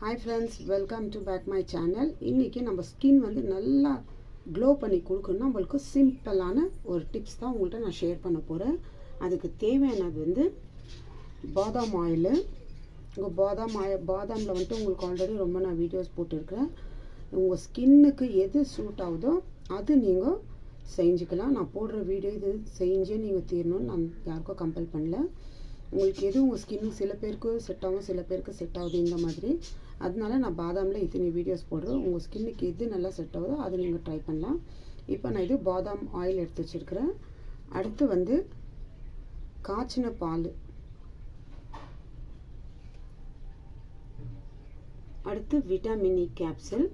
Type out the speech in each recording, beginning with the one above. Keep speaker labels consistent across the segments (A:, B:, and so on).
A: Hi friends, welcome to back my channel. இன்னைக்கு நம்ம skin வந்து நல்லா க்ளோ பண்ணி கொடுக்கணும். நம்மளுக்கு சிம்பிளான ஒரு டிப்ஸ் தான் உங்கள்கிட்ட நான் ஷேர் பண்ண போகிறேன். அதுக்கு தேவையானது வந்து பாதாம் ஆயில். உங்கள் பாதாமில் வந்துட்டு உங்களுக்கு ஆல்ரெடி ரொம்ப நான் வீடியோஸ் போட்டிருக்கிறேன். உங்கள் ஸ்கின்னுக்கு எது சூட் ஆகுதோ அது நீங்கள் செஞ்சுக்கலாம். நான் போடுற வீடியோ இது செஞ்சே நீங்கள் தீரணும்னு நான் யாருக்கும் கம்பல் பண்ணல. உங்களுக்கு எது உங்கள் ஸ்கின்னு சில பேருக்கு செட் ஆகும், சில பேருக்கு செட் ஆகுது இந்த மாதிரி. அதனால நான் பாதாமில் இத்தனை வீடியோஸ் போடுறேன். உங்கள் ஸ்கின்னுக்கு எது நல்லா செட் ஆகுதோ அதை நீங்கள் ட்ரை பண்ணலாம். இப்போ நான் இது பாதாம் ஆயில் எடுத்து வச்சுருக்கிறேன். அடுத்து வந்து காய்ச்சின பால், அடுத்து vitamin E capsule,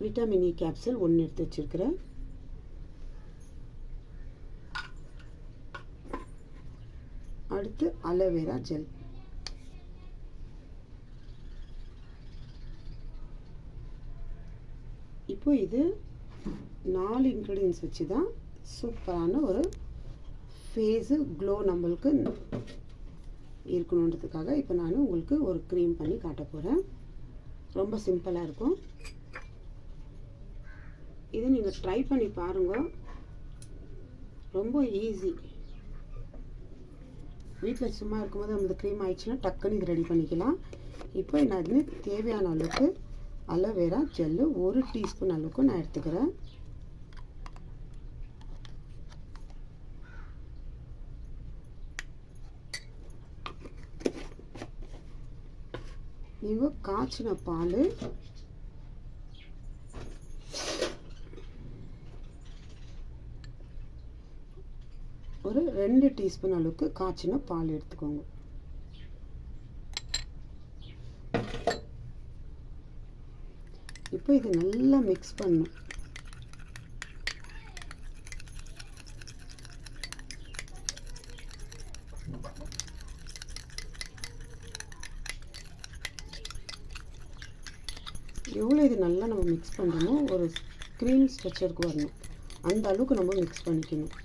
A: vitamin E capsule 1 எடுத்து வச்சுருக்கிறேன். அடுத்து அலோவேரா ஜெல். இப்போ இது 4 இன்க்ரீடியன்ஸ் வச்சு தான் சூப்பரான ஒரு ஃபேஸு க்ளோ நம்மளுக்கு இருக்கணுன்றதுக்காக இப்போ நான் உங்களுக்கு ஒரு க்ரீம் பண்ணி காட்ட போகிறேன். ரொம்ப சிம்பிளாக இருக்கும். இதை நீங்கள் ட்ரை பண்ணி பாருங்கள். ரொம்ப ஈஸி. வீட்டில் சும்மா இருக்கும்போது நம்மளுக்கு க்ரீம் ஆயிடுச்சுன்னா டக்குன்னு இது ரெடி பண்ணிக்கலாம். இப்போ நான் இது தேவையான அளவுக்கு அலோவேரா ஜெல்லு 1 டீஸ்பூன் அளவுக்கு நான் எடுத்துக்கிறேன். நீங்கள் காய்ச்சின பால் ஒரு 2 டீஸ்பூன் அளவுக்கு காய்ச்சின பால் எடுத்துக்கோங்க. இப்போ இது நல்லா மிக்ஸ் பண்ணணும். எவ்வளோ இது நல்லா நம்ம மிக்ஸ் பண்ணுறோமோ ஒரு க்ரீம் ஸ்ட்ரக்சருக்கு வரணும், அந்த அளவுக்கு நம்ம மிக்ஸ் பண்ணிக்கணும்.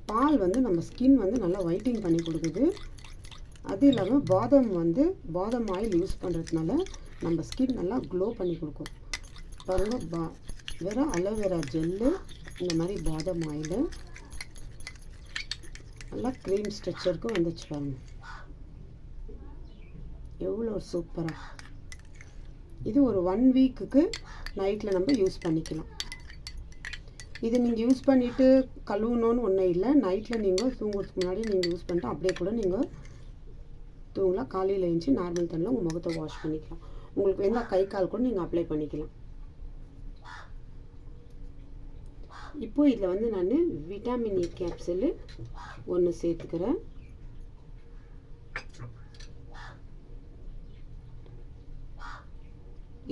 A: பால் வந்து நம்ம ஸ்கின் வந்து நல்லா ஒயிட்டிங் பண்ணி கொடுக்குது. அது இல்லாமல் பாதாம் ஆயில் யூஸ் பண்ணுறதுனால நம்ம ஸ்கின் நல்லா க்ளோ பண்ணி கொடுக்கும். பாருங்கள், வெறும் அலோவேரா ஜெல்லு, இந்த மாதிரி பாதாம் ஆயில் நல்லா க்ரீம் ஸ்ட்ரக்சருக்கு வந்துச்சு பாருங்க. எவ்வளோ சூப்பராக. இது ஒரு 1 வீக்குக்கு நைட்டில் நம்ம யூஸ் பண்ணிக்கலாம். இது நீங்கள் யூஸ் பண்ணிவிட்டு கழுவணுன்னு ஒன்றும் இல்லை. நைட்டில் நீங்கள் தூங்குறதுக்கு முன்னாடி நீங்கள் யூஸ் பண்ணிட்டு அப்படியே கூட நீங்கள் தூங்கலாம். காலையில் எழுந்துச்சி நார்மல் தண்ணியில் உங்கள் முகத்தை வாஷ் பண்ணிக்கலாம். உங்களுக்கு வேணால் கை கால் கூட நீங்கள் அப்ளை பண்ணிக்கலாம். இப்போ இதில் வந்து நான் விட்டமின் இ கேப்சூலு 1 சேர்த்துக்கிறேன்.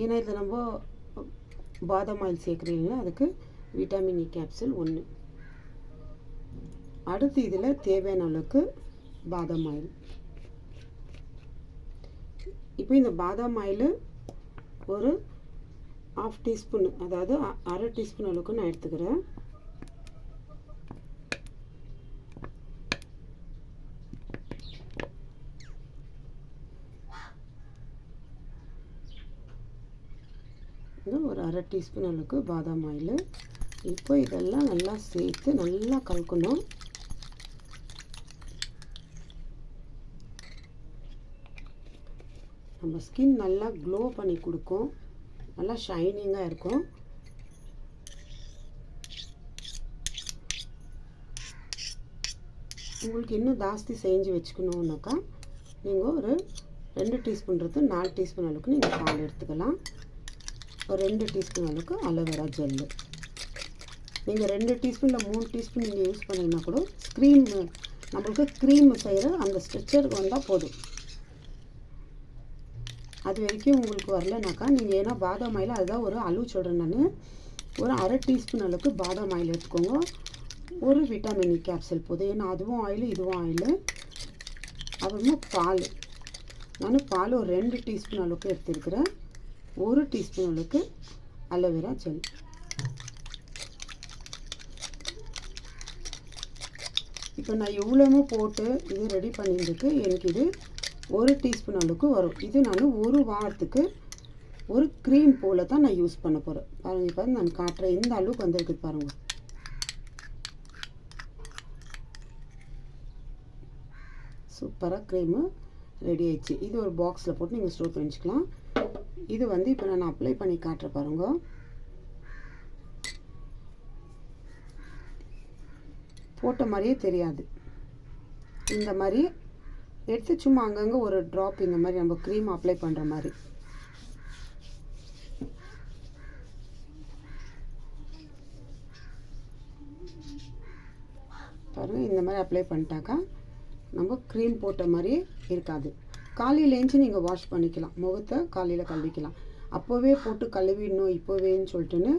A: ஏன்னா இதில் நம்ம பாதாம் ஆயில் சேர்க்குறீங்களா, அதுக்கு விட்டமின் இ கேப்சூல் 1. அடுத்து இதில் தேவையான அளவுக்கு பாதாம் ஆயில். இப்போ இந்த பாதாம் ஆயில் ஒரு 1/2 டீஸ்பூன், அதாவது 1/2 டீஸ்பூன் அளவுக்கு நான் எடுத்துக்கிறேன். ஒரு 1/2 டீஸ்பூன் அளவுக்கு பாதாம் ஆயில். இப்போ இதெல்லாம் நல்லா சேர்த்து நல்லா கலக்கணும். நம்ம ஸ்கின் நல்லா க்ளோ பண்ணி கொடுக்கும், நல்லா ஷைனிங்காக இருக்கும். உங்களுக்கு இன்னும் ஜாஸ்தி செஞ்சு வச்சுக்கணுன்னாக்கா நீங்கள் ஒரு 2 டீஸ்பூன்றது 4 டீஸ்பூன் அளவுக்கு நீங்கள் பால் எடுத்துக்கலாம். ஒரு 2 டீஸ்பூன் அளவுக்கு அலோவேரா ஜெல்லு. நீங்கள் 2 டீஸ்பூனில் 3 டீஸ்பூன் நீங்கள் யூஸ் பண்ணிங்கன்னா கூட நம்மளுக்கு க்ரீம் செய்கிற அந்த ஸ்ட்ரக்சருக்கு வந்தால் போதும். அது வரைக்கும் உங்களுக்கு வரலனாக்கா நீங்கள் ஏன்னா பாதாம் ஆயில் அதுதான் ஒரு அளவு சொல்கிறேன் நான். ஒரு 1/2 டீஸ்பூன் அளவுக்கு பாதாம் ஆயில் எடுத்துக்கோங்க. ஒரு விட்டமின் இ கேப்சூல் போதும். ஏன்னா அதுவும் ஆயில் இதுவும் ஆயில். அப்புறமா பால், நான் பால் ஒரு 2 டீஸ்பூன் அளவுக்கு எடுத்துருக்கிறேன். 1 டீஸ்பூன் அளவுக்கு அலோவேரா ஜெல். இப்போ நான் இவ்வளவும் போட்டு இது ரெடி பண்ணியிருந்துக்கு எனக்கு இது 1 டீஸ்பூன் அளவுக்கு வரும். இது நான் ஒரு வாரத்துக்கு ஒரு க்ரீம் போல் தான் நான் யூஸ் பண்ண போகிறேன். பாருங்கள், இப்போ நான் காட்டுறேன் இந்த அளவுக்கு வந்துருக்குது பாருங்கள். சூப்பராக க்ரீமு ரெடி ஆயிடுச்சு. இது ஒரு பாக்ஸில் போட்டு நீங்கள் ஸ்டோர் பண்ணி வச்சுக்கலாம். இது வந்து இப்போ நான் அப்ளை பண்ணி காட்டுறேன் பாருங்க. போட்ட மாதிரியே தெரியாது. இந்த மாதிரி எடுத்து சும்மா அங்கங்கே ஒரு ட்ராப் இந்த மாதிரி நம்ம க்ரீம் அப்ளை பண்ணுற மாதிரி. பாருங்கள், இந்த மாதிரி அப்ளை பண்ணிட்டாக்கா நம்ம க்ரீம் போட்ட மாதிரியே இருக்காது. காலையில் எழுந்துச்சி நீங்கள் வாஷ் பண்ணிக்கலாம். முகத்தை காலையில் கழுவிக்கலாம். அப்போவே போட்டு கழுவிடணும் இப்போவேன்னு சொல்லிட்டுன்னு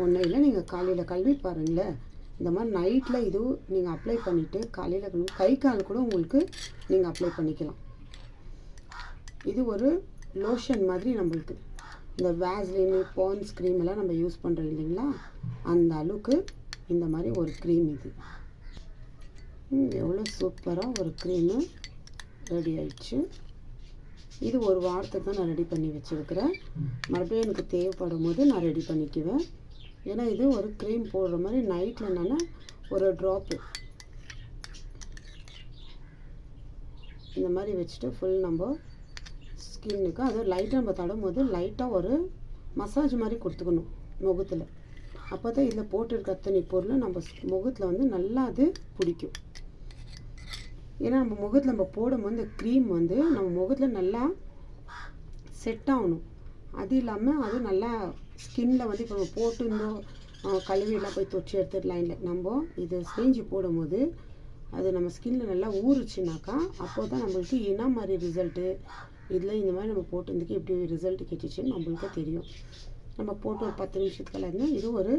A: ஒன்றும் இல்லை. நீங்கள் காலையில் கழுவி பாருங்களேன். இந்த மாதிரி நைட்டில் இது நீங்கள் அப்ளை பண்ணிவிட்டு காலையில் கழுவி கை கால் கூட உங்களுக்கு நீங்கள் அப்ளை பண்ணிக்கலாம். இது ஒரு லோஷன் மாதிரி நம்மளுக்கு. இந்த வேஸ்லின் பான்ஸ் க்ரீம் எல்லாம் நம்ம யூஸ் பண்ணுறோம் இல்லைங்களா, அந்த அளவுக்கு இந்த மாதிரி ஒரு க்ரீம் இது. எவ்வளோ சூப்பராக ஒரு க்ரீமு ரெடி ஆயிடுச்சு. இது ஒரு வாரத்துக்கு தான் நான் ரெடி பண்ணி வச்சுருக்கிறேன். மறுபடியும் எனக்கு தேவைப்படும் போது நான் ரெடி பண்ணிக்குவேன். ஏன்னா இது ஒரு க்ரீம் போடுற மாதிரி நைட்டில் நான் ஒரு ட்ராப்பு இந்த மாதிரி வச்சுட்டு ஃபுல் நம்ம ஸ்கின்னுக்கு அது லைட்டாக நம்ம தடும் போது லைட்டாக ஒரு மசாஜ் மாதிரி கொடுத்துக்கணும் முகத்தில். அப்போ தான் இதில் போட்டிருக்க அத்தனை பொருள் நம்ம முகத்தில் வந்து நல்லா அது பிடிக்கும். ஏன்னா நம்ம முகத்தில் நம்ம போடும்போது இந்த க்ரீம் வந்து நம்ம முகத்தில் நல்லா செட் ஆகணும். அது இல்லாமல் அது நல்லா ஸ்கின்னில் வந்து இப்போ நம்ம போட்டு இருந்தோம் கழுவியெல்லாம் போய் தொச்சு எடுத்துடலாம் இல்லை. நம்ம இதை செஞ்சு போடும்போது அது நம்ம ஸ்கின்னில் நல்லா ஊறுச்சுனாக்கா அப்போ தான் நம்மளுக்கு என்ன மாதிரி ரிசல்ட்டு இதில் இந்த மாதிரி நம்ம போட்டுருந்துக்கு எப்படி ரிசல்ட்டு கிடச்சிச்சின்னு நம்மளுக்கு தெரியும். நம்ம போட்டு ஒரு 10 நிமிஷத்துக்குள்ள இருந்தால் இது ஒரு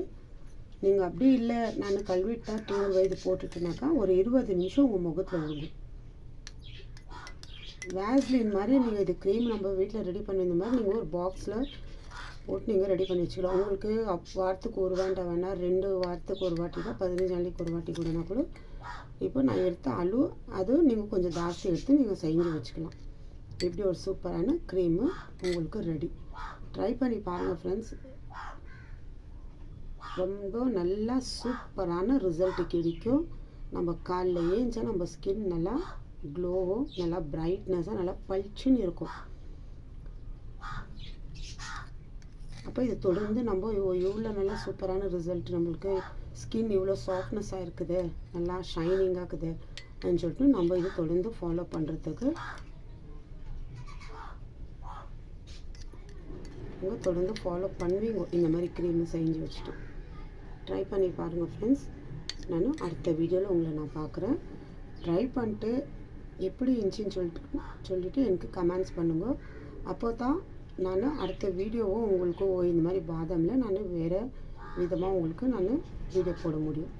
A: நீங்கள் அப்படி இல்லை நான் கழுவிட்டா தூங்க இது போட்டுட்டுனாக்கா ஒரு 20 நிமிஷம் உங்கள் முகத்தில் விடுங்க. வேஸ்லின் மாதிரி நீங்கள் இது க்ரீம் நம்ம வீட்டில் ரெடி பண்ணியிருந்த மாதிரி நீங்கள் ஒரு பாக்ஸில் போட்டு நீங்கள் ரெடி பண்ணி வச்சுக்கலாம். உங்களுக்கு வாரத்துக்கு ஒரு வேண்டாம் 2 வாரத்துக்கு ஒரு வாட்டி தான் 15 நாளைக்கு ஒரு வாட்டி கூடனா கூட இப்போ நான் எடுத்த அளவு அது நீங்கள் கொஞ்சம் ஜாஸ்தி எடுத்து நீங்கள் செஞ்சு வச்சுக்கலாம். இப்படி ஒரு சூப்பரான க்ரீமு உங்களுக்கு ரெடி. ட்ரை பண்ணி பாருங்கள் ஃப்ரெண்ட்ஸ். ரொம்ப நல்லா சூப்பரான ரிசல்ட்டு கிடைக்கும். நம்ம காலைல ஏஞ்சா நம்ம ஸ்கின் நல்லா க்ளோவும் நல்லா பிரைட்னஸாக நல்லா பளிச்சுன்னு இருக்கும். அப்போ இதை தொடர்ந்து நம்ம இவ்வளோ நல்லா சூப்பரான ரிசல்ட் நம்மளுக்கு ஸ்கின் இவ்வளோ சாஃப்ட்னஸாக இருக்குது நல்லா ஷைனிங்காக இருக்குது அப்படின்னு சொல்லிட்டு நம்ம இதை தொடர்ந்து ஃபாலோ பண்ணுறதுக்கு நீங்கள் தொடர்ந்து ஃபாலோ பண்ணுவீங்க. இந்த மாதிரி க்ரீமு செஞ்சு வச்சுட்டு ட்ரை பண்ணி பாருங்கள் ஃப்ரெண்ட்ஸ். நான் அடுத்த வீடியோவில் உங்களை நான் பார்க்குறேன். ட்ரை பண்ணிட்டு எப்படி இருந்துச்சின்னு சொல்லிட்டு எனக்கு கமெண்ட்ஸ் பண்ணுங்க. அப்போ தான் நான் அடுத்த வீடியோவும் உங்களுக்கு இந்த மாதிரி பாதாமில் நான் வேறு விதமாக உங்களுக்கு நான் வீடியோ போட முடியும்.